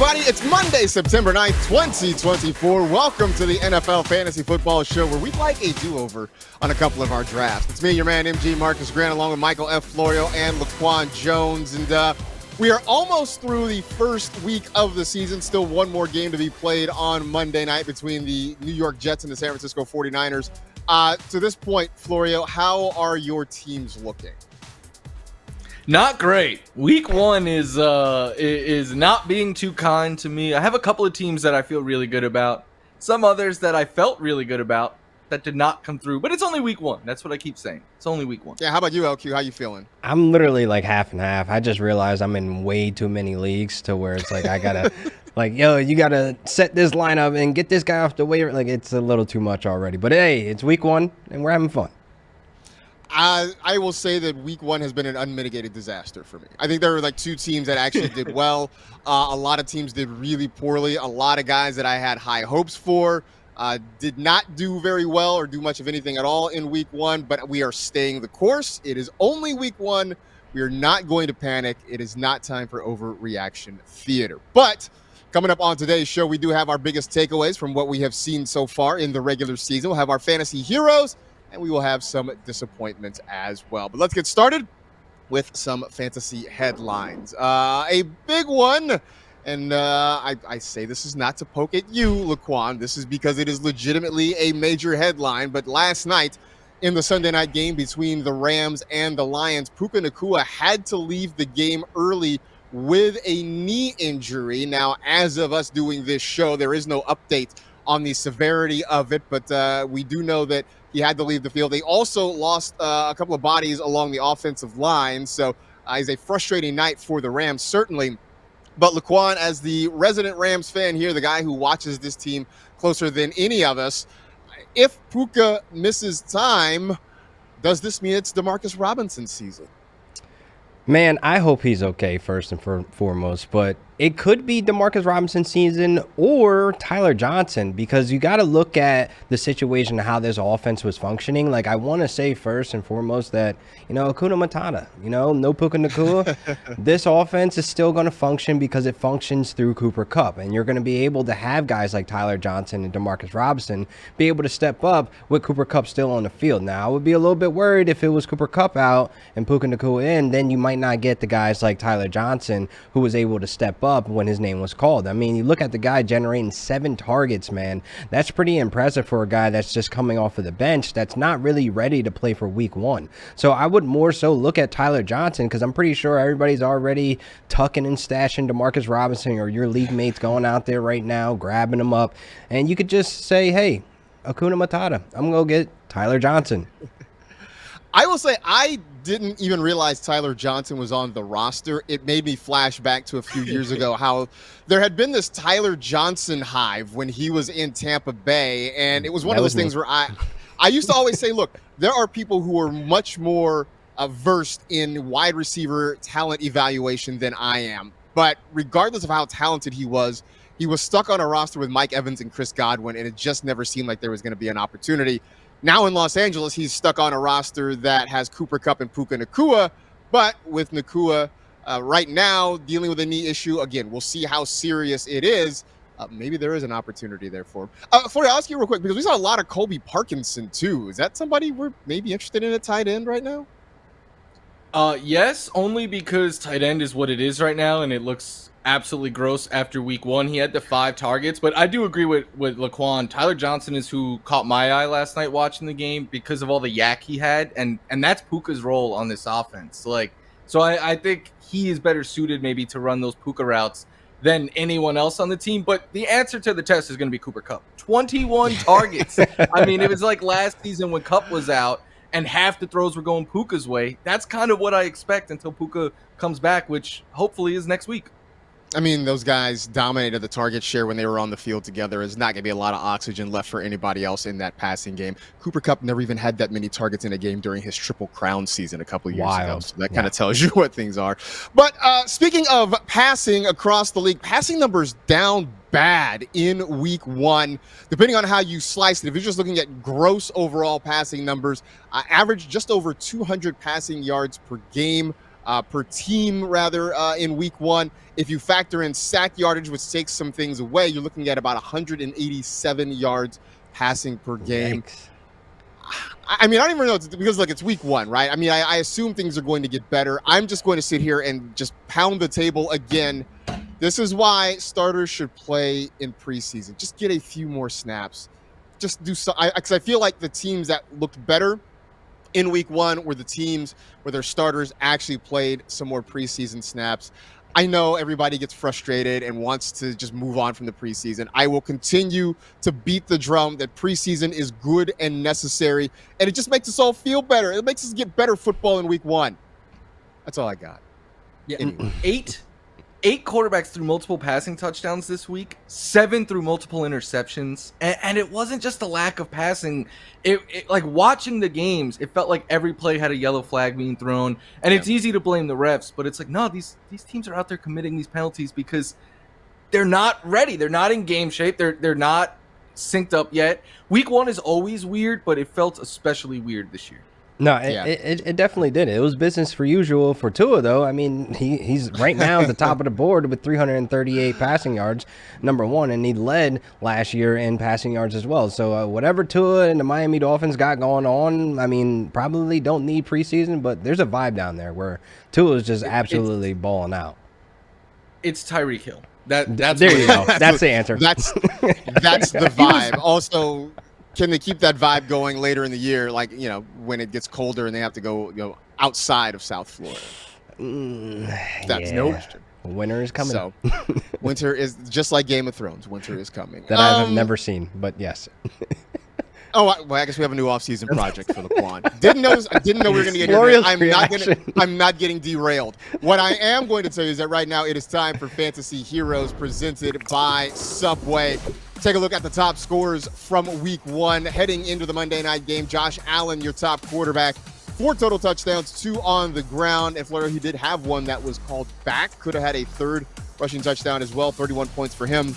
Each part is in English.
everybody. It's Monday, September 9th, 2024. Welcome to the NFL Fantasy Football Show, where we'd like a do-over on a couple of our drafts. It's me, your man, MG Marcus Grant, along with Michael F. Florio and Laquan Jones. And we are almost through the first week of the season. Still one more game to be played on Monday night between the New York Jets and the San Francisco 49ers. To this point, Florio, how are your teams looking? Not great. Week one is not being too kind to me. I have a couple of teams that I feel really good about. Some others that I felt really good about that did not come through. But it's only week one. That's what I keep saying. It's only week one. Yeah, how about you, LQ? How you feeling? I'm literally like half and half. I just realized I'm in way too many leagues to where it's like I gotta like, yo, you gotta set this lineup and get this guy off the waiver. Like, it's a little too much already. But hey, it's week one and we're having fun. I will say that week one has been an unmitigated disaster for me. I think there were like two teams that actually did well. A lot of teams did really poorly. A lot of guys that I had high hopes for did not do very well or do much of anything at all in week one, but we are staying the course. It is only week one. We are not going to panic. It is not time for overreaction theater. But coming up on today's show, we do have our biggest takeaways from what we have seen so far in the regular season. We'll have our fantasy heroes, and we will have some disappointments as well. But let's get started with some fantasy headlines. A big one, and I say this is not to poke at you, Laquan. This is because it is legitimately a major headline. But last night in the Sunday night game between the Rams and the Lions, Puka Nacua had to leave the game early with a knee injury. Now, as of us doing this show, there is no update on the severity of it, but we do know that he had to leave the field. They also lost a couple of bodies along the offensive line, so it's a frustrating night for the Rams, certainly. But Laquan, as the resident Rams fan here, the guy who watches this team closer than any of us, if Puka misses time, does this mean it's Demarcus Robinson's season? Man, I hope he's okay first and foremost, but it could be Demarcus Robinson's season or Tyler Johnson, because you got to look at the situation of how this offense was functioning. Like, I want to say first and foremost that, Hakuna Matata, no Puka Nacua. This offense is still going to function because it functions through Cooper Kupp, and you're going to be able to have guys like Tyler Johnson and Demarcus Robinson be able to step up with Cooper Kupp still on the field. Now, I would be a little bit worried if it was Cooper Kupp out and Puka Nacua in, then you might not get the guys like Tyler Johnson who was able to step up when his name was called. I mean, you look at the guy generating 7 targets, man. That's pretty impressive for a guy that's just coming off of the bench that's not really ready to play for week one. So I would more so look at Tyler Johnson, because I'm pretty sure everybody's already tucking and stashing Demarcus Robinson, or your league mates going out there right now grabbing him up, and you could just say, hey, Hakuna Matata, I'm going to go get Tyler Johnson. I will say I didn't even realize Tyler Johnson was on the roster. It made me flash back to a few years ago how there had been this Tyler Johnson hive when he was in Tampa Bay, and it was one of those things where I used to always say, look, there are people who are much more versed in wide receiver talent evaluation than I am. But regardless of how talented he was stuck on a roster with Mike Evans and Chris Godwin, and it just never seemed like there was going to be an opportunity. Now in Los Angeles, he's stuck on a roster that has Cooper Kupp and Puka Nacua, but with Nacua right now dealing with a knee issue, again, we'll see how serious it is. Maybe there is an opportunity there for him. Floyd, I'll ask you real quick, because we saw a lot of Colby Parkinson too. Is that somebody we're maybe interested in a tight end right now? Yes, only because tight end is what it is right now, and it looks absolutely gross after week one. He had the 5 targets, but I do agree with Laquan. Tyler Johnson is who caught my eye last night watching the game because of all the yak he had, and that's Puka's role on this offense. So I think he is better suited maybe to run those Puka routes than anyone else on the team. But the answer to the test is going to be Cooper Kupp. 21 targets. I mean, it was like last season when Kupp was out and half the throws were going Puka's way. That's kind of what I expect until Puka comes back, which hopefully is next week. I mean, those guys dominated the target share when they were on the field together. There's not going to be a lot of oxygen left for anybody else in that passing game. Cooper Kupp never even had that many targets in a game during his Triple Crown season a couple of years ago. So that kind of tells you what things are. But speaking of passing across the league, passing numbers down bad in week one, depending on how you slice it. If you're just looking at gross overall passing numbers, average just over 200 passing yards per game. per team, rather, in week one. If you factor in sack yardage, which takes some things away, you're looking at about 187 yards passing per game. Yikes. I mean, I don't even know, because like it's week one, right? I mean, I assume things are going to get better. I'm just going to sit here and just pound the table again. This is why starters should play in preseason. Just get a few more snaps. Just do so, because I feel like the teams that looked better in week one were the teams where their starters actually played some more preseason snaps. I know everybody gets frustrated and wants to just move on from the preseason. I will continue to beat the drum that preseason is good and necessary, and it just makes us all feel better. It makes us get better football in week one. That's all I got. Yeah, Anyway. eight quarterbacks threw multiple passing touchdowns this week, 7 threw multiple interceptions, and it wasn't just a lack of passing. It like watching the games, it felt like every play had a yellow flag being thrown, and it's easy to blame the refs, but it's like, no, these teams are out there committing these penalties because they're not ready. They're not in game shape. They're not synced up yet. Week one is always weird, but it felt especially weird this year. No, it definitely did. It was business for usual for Tua, though. I mean, he's right now at the top of the board with 338 passing yards, number one, and he led last year in passing yards as well. So whatever Tua and the Miami Dolphins got going on, I mean, probably don't need preseason, but there's a vibe down there where Tua is just absolutely balling out. It's Tyreek Hill. That's there you go. That's the answer. That's the vibe. Also, can they keep that vibe going later in the year, like, you know, when it gets colder and they have to go outside of South Florida? That's no question. Winter is coming. So, winter is just like Game of Thrones. Winter is coming. That I have never seen, but yes. I guess we have a new off-season project for Laquan. Didn't know we were going to get Glorious here. I'm not getting derailed. What I am going to tell you is that right now it is time for Fantasy Heroes presented by Subway. Take a look at the top scorers from week one. Heading into the Monday night game, Josh Allen, your top quarterback. 4 total touchdowns, 2 on the ground. And Florida, he did have one that was called back. Could have had a 3rd rushing touchdown as well. 31 points for him.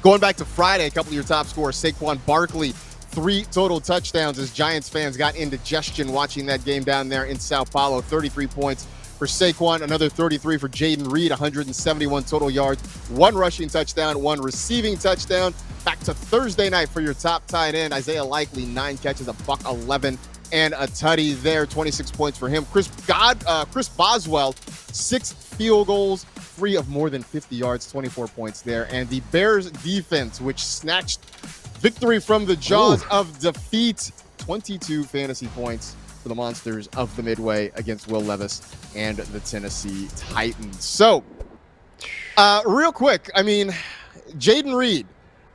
Going back to Friday, a couple of your top scorers. Saquon Barkley, 3 total touchdowns as Giants fans got indigestion watching that game down there in Sao Paulo. 33 points for Saquon, another 33 for Jaden Reed, 171 total yards, 1 rushing touchdown, 1 receiving touchdown. Back to Thursday night for your top tight end, Isaiah Likely, 9 catches, $111 and a tutty there, 26 points for him. Chris Boswell, 6 field goals, 3 of more than 50 yards, 24 points there. And the Bears defense, which snatched victory from the jaws of defeat, 22 fantasy points for the Monsters of the Midway against Will Levis and the Tennessee Titans. So, real quick, I mean, Jaden Reed,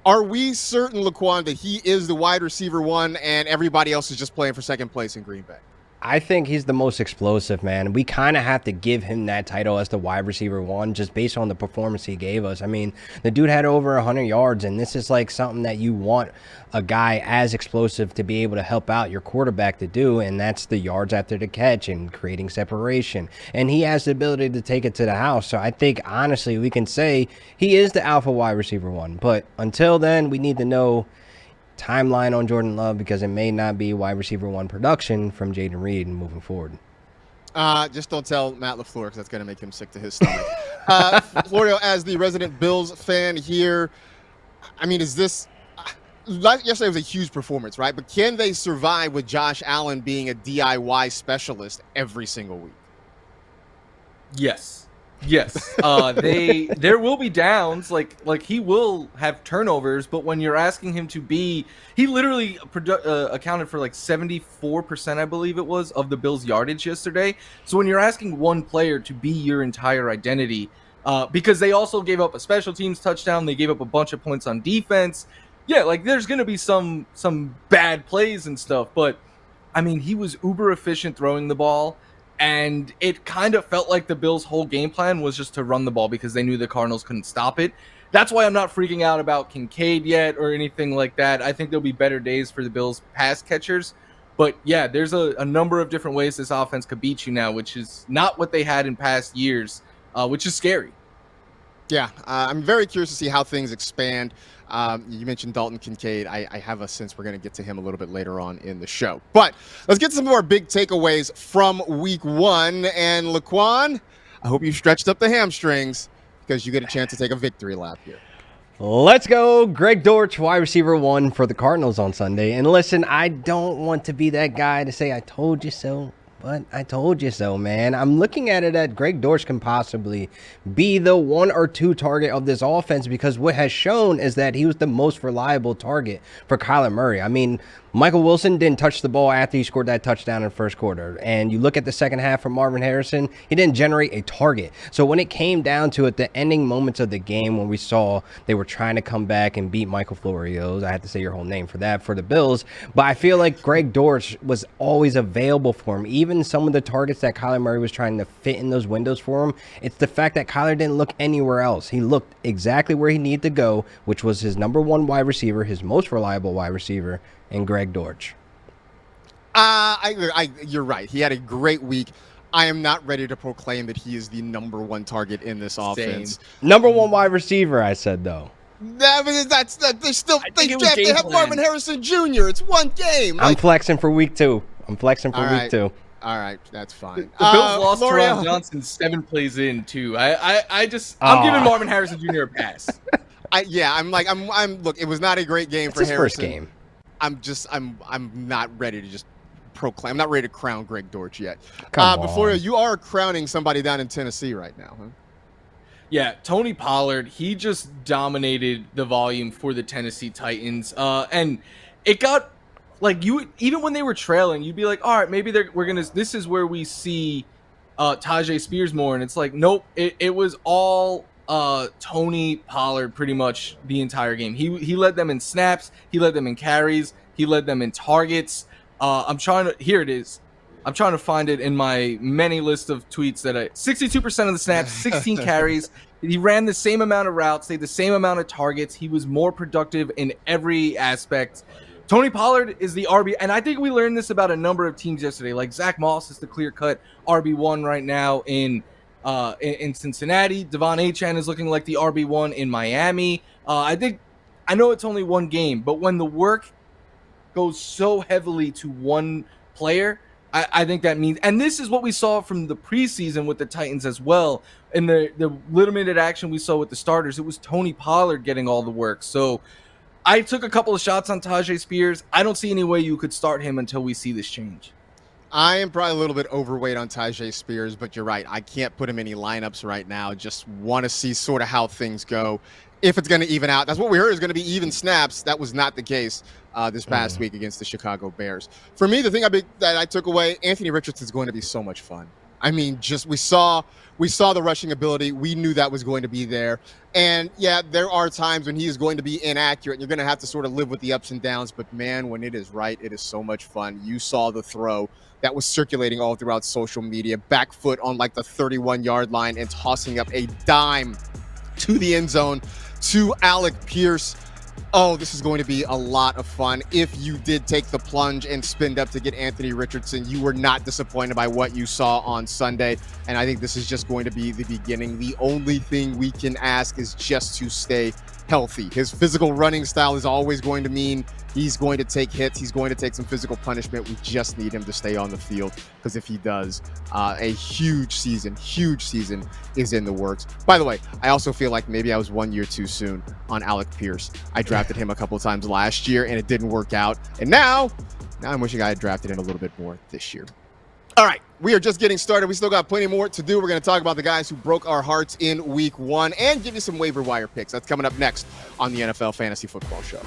are we certain, Laquan, that he is the wide receiver 1 and everybody else is just playing for second place in Green Bay? I think he's the most explosive, man. We kind of have to give him that title as the wide receiver 1 just based on the performance he gave us. I mean, the dude had over 100 yards, and this is like something that you want a guy as explosive to be able to help out your quarterback to do, and that's the yards after the catch and creating separation. And he has the ability to take it to the house. So I think, honestly, we can say he is the alpha wide receiver 1. But until then, we need to know timeline on Jordan Love, because it may not be wide receiver 1 production from Jaden Reed moving forward. Just don't tell Matt LaFleur, because that's going to make him sick to his stomach. Florio, as the resident Bills fan here, I mean, is this yesterday was a huge performance, right? But can they survive with Josh Allen being a DIY specialist every single week? Yes. There will be downs, like he will have turnovers, but when you're asking him to be, he literally accounted for like 74%, I believe it was, of the Bills' yardage yesterday. So when you're asking one player to be your entire identity, because they also gave up a special teams touchdown, they gave up a bunch of points on defense. Yeah, like there's gonna be some bad plays and stuff, but I mean, he was uber efficient throwing the ball. And it kind of felt like the Bills' whole game plan was just to run the ball because they knew the Cardinals couldn't stop it. That's why I'm not freaking out about Kincaid yet or anything like that. I think there'll be better days for the Bills' pass catchers. But yeah, there's a number of different ways this offense could beat you now, which is not what they had in past years, which is scary. Yeah, I'm very curious to see how things expand. You mentioned Dalton Kade. I have a sense we're going to get to him a little bit later on in the show. But let's get to some of our big takeaways from week 1. And Laquan, I hope you stretched up the hamstrings because you get a chance to take a victory lap here. Let's go. Greg Dortch, wide receiver 1 for the Cardinals on Sunday. And listen, I don't want to be that guy to say I told you so, but I told you so, man. I'm looking at it that Greg Dortch can possibly be the 1 or 2 target of this offense because what has shown is that he was the most reliable target for Kyler Murray. I mean, Michael Wilson didn't touch the ball after he scored that touchdown in the first quarter. And you look at the second half from Marvin Harrison, he didn't generate a target. So when it came down to it, the ending moments of the game when we saw they were trying to come back and beat Michael Flores, I had to say your whole name for that, for the Bills. But I feel like Greg Dortch was always available for him. Even some of the targets that Kyler Murray was trying to fit in those windows for him, it's the fact that Kyler didn't look anywhere else. He looked exactly where he needed to go, which was his number 1 wide receiver, his most reliable wide receiver, and Greg Dortch. You're right. He had a great week. I am not ready to proclaim that he is the number 1 target in this offense. Number 1 wide receiver, I said, though. They have Marvin Harrison Jr. It's 1 game. I'm flexing for week 2. Week 2. All right, that's fine. The Bills lost to Ron Johnson 7 plays in too. I'm giving Marvin Harrison Jr. a pass. Look, it was not a great game for his Harrison. First game. I'm not ready to just proclaim. I'm not ready to crown Greg Dortch yet. Come before on. You are crowning somebody down in Tennessee right now, huh? Yeah, Tony Pollard, he just dominated the volume for the Tennessee Titans. And it got like even when they were trailing, you'd be like, all right, maybe this is where we see Tajay Spears more. And it's like, nope, it was all Tony Pollard pretty much the entire game. He led them in snaps, he led them in carries, he led them in targets. I'm trying to find it in my many list of tweets that 62% of the snaps, 16 carries. He ran the same amount of routes, they had the same amount of targets. He was more productive in every aspect. Tony Pollard is the RB, and I think we learned this about a number of teams yesterday. Like Zach Moss is the clear-cut RB1 right now in Cincinnati. Devon Achane is looking like the RB1 in Miami. I know it's only 1 game, but when the work goes so heavily to one player, I think that means, and this is what we saw from the preseason with the Titans as well. In the limited action we saw with the starters, it was Tony Pollard getting all the work. So I took a couple of shots on Tajay Spears. I don't see any way you could start him until we see this change. I am probably a little bit overweight on Tajay Spears, but you're right. I can't put him in any lineups right now. Just want to see sort of how things go. If it's going to even out. That's what we heard is going to be even snaps. That was not the case this past week against the Chicago Bears. For me, the thing that I took away, Anthony Richardson is going to be so much fun. I mean, just we saw the rushing ability. We knew that was going to be there. And yeah, there are times when he is going to be inaccurate. You're going to have to sort of live with the ups and downs. But man, when it is right, it is so much fun. You saw the throw that was circulating all throughout social media, back foot on like the 31-yard line and tossing up a dime to the end zone to Alec Pierce. Oh, this is going to be a lot of fun. If you did take the plunge and spend up to get Anthony Richardson, you were not disappointed by what you saw on Sunday. And I think this is just going to be the beginning. The only thing we can ask is just to stay healthy. His physical running style is always going to mean he's going to take hits. He's going to take some physical punishment. We just need him to stay on the field, because if he does, a huge season is in the works. By the way, I also feel like maybe I was 1 year too soon on Alec Pierce. I drafted him a couple of times last year and it didn't work out. And now I'm wishing I had drafted him a little bit more this year. All right, we are just getting started. We still got plenty more to do. We're going to talk about the guys who broke our hearts in week 1 and give you some waiver wire picks. That's coming up next on the NFL Fantasy Football Show.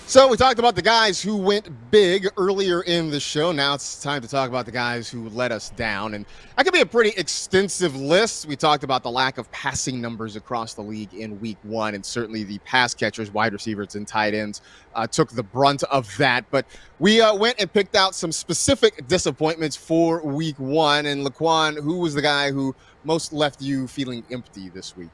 So we talked about the guys who went big earlier in the show. Now it's time to talk about the guys who let us down. And that could be a pretty extensive list. We talked about the lack of passing numbers across the league in week 1. And certainly the pass catchers, wide receivers, and tight ends took the brunt of that. But we went and picked out some specific disappointments for week 1. And Laquan, who was the guy who most left you feeling empty this week?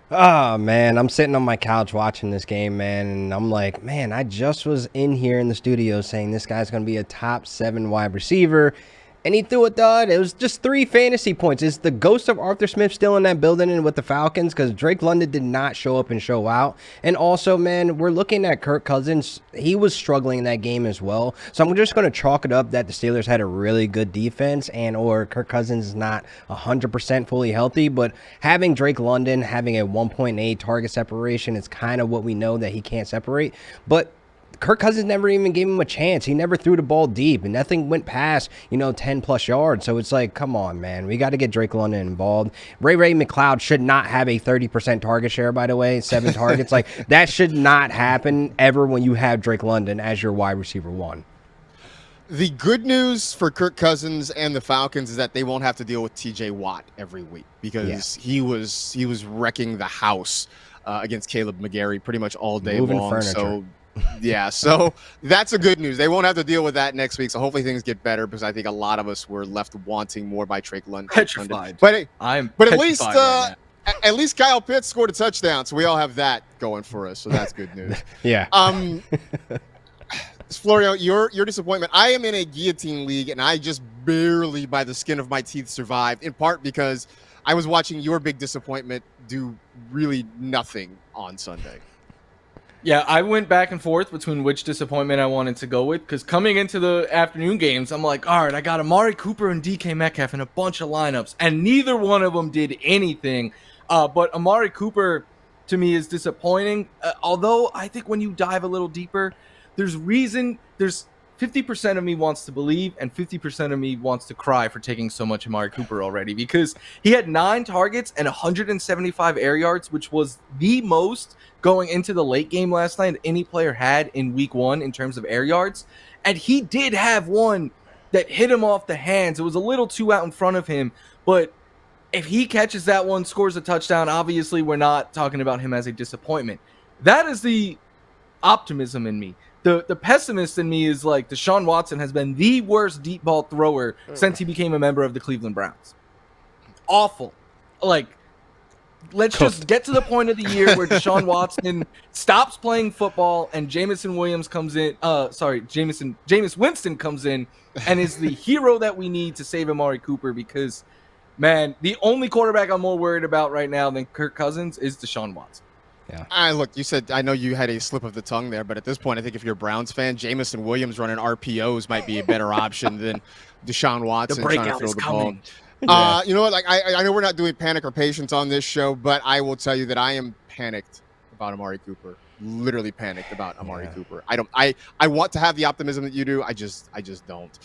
Oh man, I'm sitting on my couch watching this game, man, and I'm like, man, I just was in here in the studio saying this guy's going to be a top 7 wide receiver, and he threw a dud. It was just 3 fantasy points. Is the ghost of Arthur Smith still in that building and with the Falcons? Because Drake London did not show up and show out. And also, man, we're looking at Kirk Cousins. He was struggling in that game as well. So I'm just going to chalk it up that the Steelers had a really good defense and or Kirk Cousins is not 100% fully healthy. But having Drake London having a 1.8 target separation is kind of what we know that he can't separate. But Kirk Cousins never even gave him a chance. He never threw the ball deep, and nothing went past, 10-plus yards. So it's like, come on, man. We got to get Drake London involved. Ray McLeod should not have a 30% target share, by the way, 7 targets. Like, that should not happen ever when you have Drake London as your wide receiver 1. The good news for Kirk Cousins and the Falcons is that they won't have to deal with TJ Watt every week because he was wrecking the house against Caleb McGarry pretty much all day Moving long. furniture. So yeah, so that's a good news. They won't have to deal with that next week. So hopefully things get better because I think a lot of us were left wanting more by Drake London. Petrified. But I'm at petrified least right now. at least Kyle Pitts scored a touchdown, so we all have that going for us. So that's good news. Yeah. Florio, your disappointment. I am in a guillotine league, and I just barely, by the skin of my teeth, survived. In part because I was watching your big disappointment do really nothing on Sunday. Yeah, I went back and forth between which disappointment I wanted to go with because coming into the afternoon games, I'm like, all right, I got Amari Cooper and DK Metcalf in a bunch of lineups, and neither one of them did anything. But Amari Cooper, to me, is disappointing. Although I think when you dive a little deeper, there's 50% of me wants to believe and 50% of me wants to cry for taking so much Amari Cooper already because he had 9 targets and 175 air yards, which was the most going into the late game last night any player had in week 1 in terms of air yards. And he did have one that hit him off the hands. It was a little too out in front of him, but if he catches that one, scores a touchdown, obviously we're not talking about him as a disappointment. That is the optimism in me. The pessimist in me is like Deshaun Watson has been the worst deep ball thrower since he became a member of the Cleveland Browns. Awful. Like, let's just get to the point of the year where Deshaun Watson stops playing football and Jameis Winston comes in and is the hero that we need to save Amari Cooper because, man, the only quarterback I'm more worried about right now than Kirk Cousins is Deshaun Watson. Yeah. Look, you said, I know you had a slip of the tongue there, but at this point, I think if you're a Browns fan, Jamison Williams running RPOs might be a better option than Deshaun Watson trying to throw the coming. ball. You know what? Like, I know we're not doing panic or patience on this show, but I will tell you that I am panicked about Amari Cooper. Literally panicked about Amari Cooper. I want to have the optimism that you do. I just don't.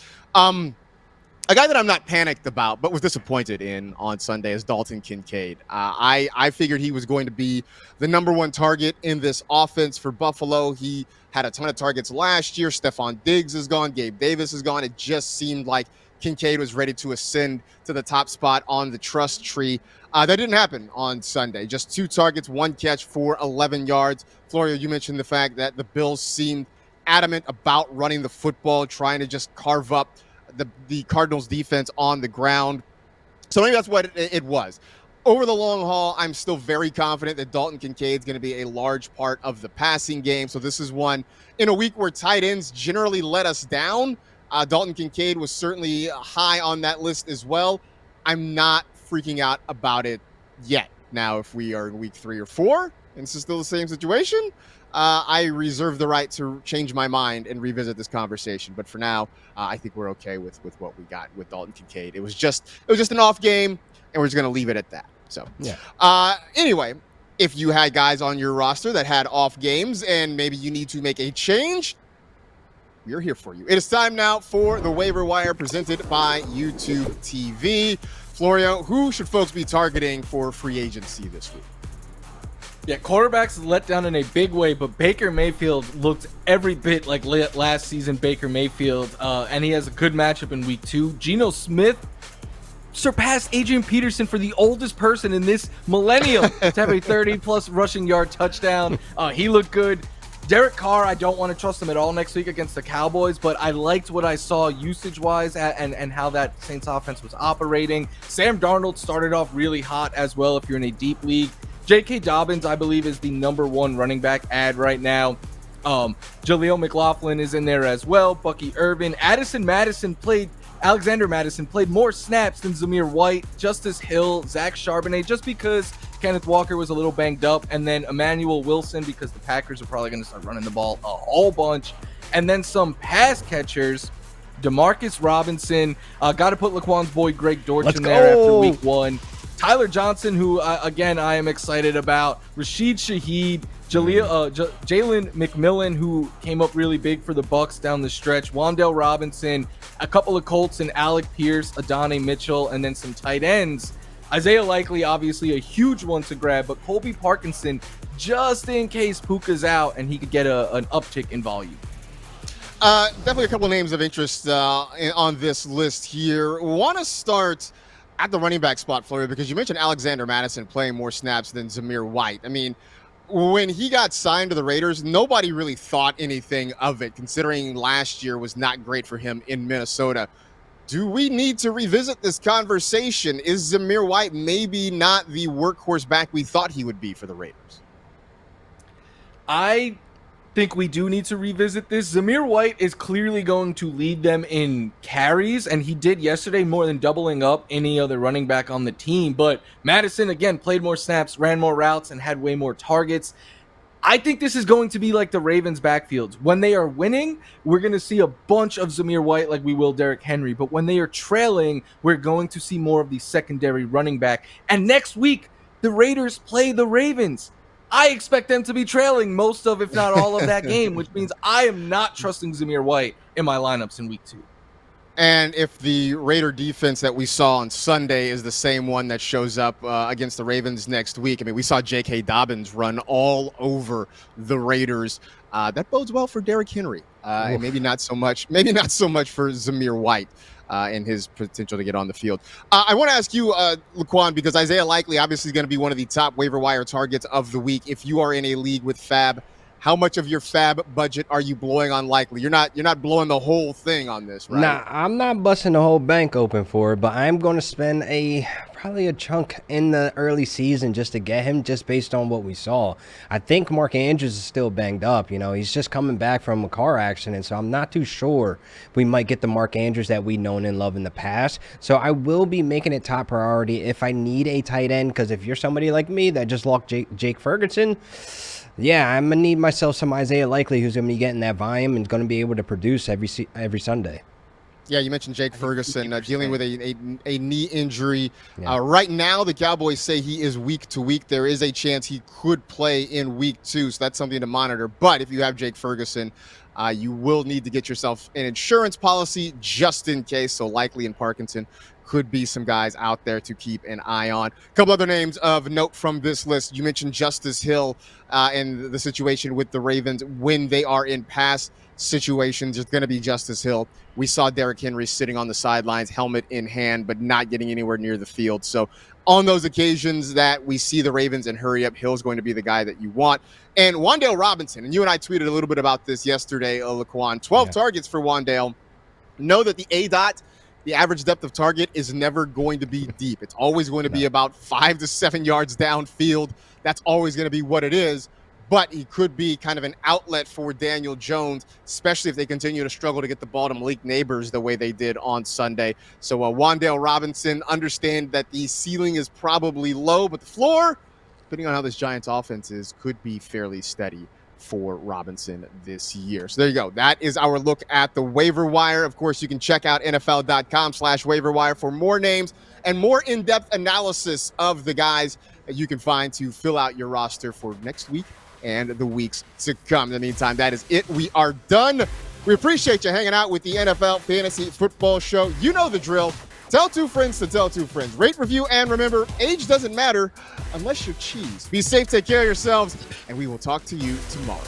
A guy that I'm not panicked about, but was disappointed in on Sunday is Dalton Kade. I figured he was going to be the number 1 target in this offense for Buffalo. He had a ton of targets last year. Stephon Diggs is gone. Gabe Davis is gone. It just seemed like Kincaid was ready to ascend to the top spot on the trust tree. That didn't happen on Sunday. Just 2 targets, 1 catch for 11 yards. Florio, you mentioned the fact that the Bills seemed adamant about running the football, trying to just carve up the Cardinals defense on the ground. So maybe that's what it was. Over the long haul, I'm still very confident that Dalton Kincaid is going to be a large part of the passing game. So this is one in a week where tight ends generally let us down. Dalton Kincaid was certainly high on that list as well. I'm not freaking out about it yet. Now, if we are in week 3 or 4 and this is still the same situation, I reserve the right to change my mind and revisit this conversation. But for now, I think we're okay with what we got with Dalton Kincaid. It was just an off game, and we're just going to leave it at that. So, anyway, if you had guys on your roster that had off games and maybe you need to make a change, we're here for you. It is time now for the Waiver Wire presented by YouTube TV. Florio, who should folks be targeting for free agency this week? Yeah, quarterbacks let down in a big way, but Baker Mayfield looked every bit like last season Baker Mayfield, and he has a good matchup in week 2. Geno Smith surpassed Adrian Peterson for the oldest person in this millennium to have a 30-plus rushing yard touchdown. He looked good. Derek Carr, I don't want to trust him at all next week against the Cowboys, but I liked what I saw usage-wise and how that Saints offense was operating. Sam Darnold started off really hot as well if you're in a deep league. J.K. Dobbins, I believe, is the #1 running back ad right now. Jaleel McLaughlin is in there as well. Bucky Irvin, Alexander Madison played more snaps than Zamir White, Justice Hill, Zach Charbonnet, just because Kenneth Walker was a little banged up, and then Emmanuel Wilson because the Packers are probably going to start running the ball a whole bunch, and then some pass catchers. Demarcus Robinson, got to put Laquan's boy Greg Dortch in there after week 1. Tyler Johnson, who again I am excited about. Rashid Shaheed, Jalen McMillan, who came up really big for the Bucs down the stretch. Wan'Dale Robinson, a couple of Colts, and Alec Pierce, Adonai Mitchell, and then some tight ends. Isaiah Likely, obviously a huge one to grab, but Colby Parkinson, just in case Puka's out and he could get an uptick in volume. Definitely a couple names of interest on this list here. Want to start at the running back spot, Florida, because you mentioned Alexander Madison playing more snaps than Zamir White. I mean, when he got signed to the Raiders, nobody really thought anything of it, considering last year was not great for him in Minnesota. Do we need to revisit this conversation? Is Zamir White maybe not the workhorse back we thought he would be for the Raiders? I think we do need to revisit this. Zamir White is clearly going to lead them in carries, and he did yesterday, more than doubling up any other running back on the team. But Madison, again, played more snaps, ran more routes, and had way more targets. I think this is going to be like the Ravens' backfields. When they are winning, we're going to see a bunch of Zamir White like we will Derrick Henry. But when they are trailing, we're going to see more of the secondary running back. And next week, the Raiders play the Ravens. I expect them to be trailing most of, if not all of that game, which means I am not trusting Zamir White in my lineups in week 2. And if the Raider defense that we saw on Sunday is the same one that shows up against the Ravens next week, I mean, we saw J.K. Dobbins run all over the Raiders. That bodes well for Derrick Henry, and maybe not so much for Zamir White and his potential to get on the field. I want to ask you, Laquan, because Isaiah Likely obviously is going to be one of the top waiver wire targets of the week. If you are in a league with Fab, how much of your Fab budget are you blowing on Likely? You're not blowing the whole thing on this, right? Nah, I'm not busting the whole bank open for it, but I'm going to spend probably a chunk in the early season just to get him, just based on what we saw. I think Mark Andrews is still banged up. You know, he's just coming back from a car accident, so I'm not too sure we might get the Mark Andrews that we've known and loved in the past. So I will be making it top priority if I need a tight end, because if you're somebody like me that just locked Jake Ferguson, yeah, I'm going to need myself some Isaiah Likely, who's going to be getting that volume and going to be able to produce every Sunday. Yeah, you mentioned Jake Ferguson dealing with a knee injury. Yeah. Right now, the Cowboys say he is week to week. There is a chance he could play in week 2, so that's something to monitor. But if you have Jake Ferguson, you will need to get yourself an insurance policy just in case. So Likely and Parkinson could be some guys out there to keep an eye on. A couple other names of note from this list. You mentioned Justice Hill and the situation with the Ravens when they are in pass situations. It's going to be Justice Hill. We saw Derrick Henry sitting on the sidelines, helmet in hand, but not getting anywhere near the field. So on those occasions that we see the Ravens and hurry up, Hill's going to be the guy that you want. And Wan'Dale Robinson, and you and I tweeted a little bit about this yesterday, Laquan. 12 targets for Wan'Dale. Know that the ADOT, the average depth of target, is never going to be deep. It's always going to be about 5 to 7 yards downfield. That's always going to be what it is. But he could be kind of an outlet for Daniel Jones, especially if they continue to struggle to get the ball to Malik Neighbors the way they did on Sunday. So Wan'Dale Robinson, understand that the ceiling is probably low, but the floor, depending on how this Giants offense is, could be fairly steady for Robinson this year. So there you go. That is our look at the waiver wire. Of course, you can check out NFL.com/waiver wire for more names and more in-depth analysis of the guys that you can find to fill out your roster for next week and the weeks to come. In the meantime, that is it. We are done. We appreciate you hanging out with the NFL Fantasy Football Show. You know the drill. Tell 2 friends to tell 2 friends. Rate, review, and remember, age doesn't matter unless you're cheese. Be safe, take care of yourselves, and we will talk to you tomorrow.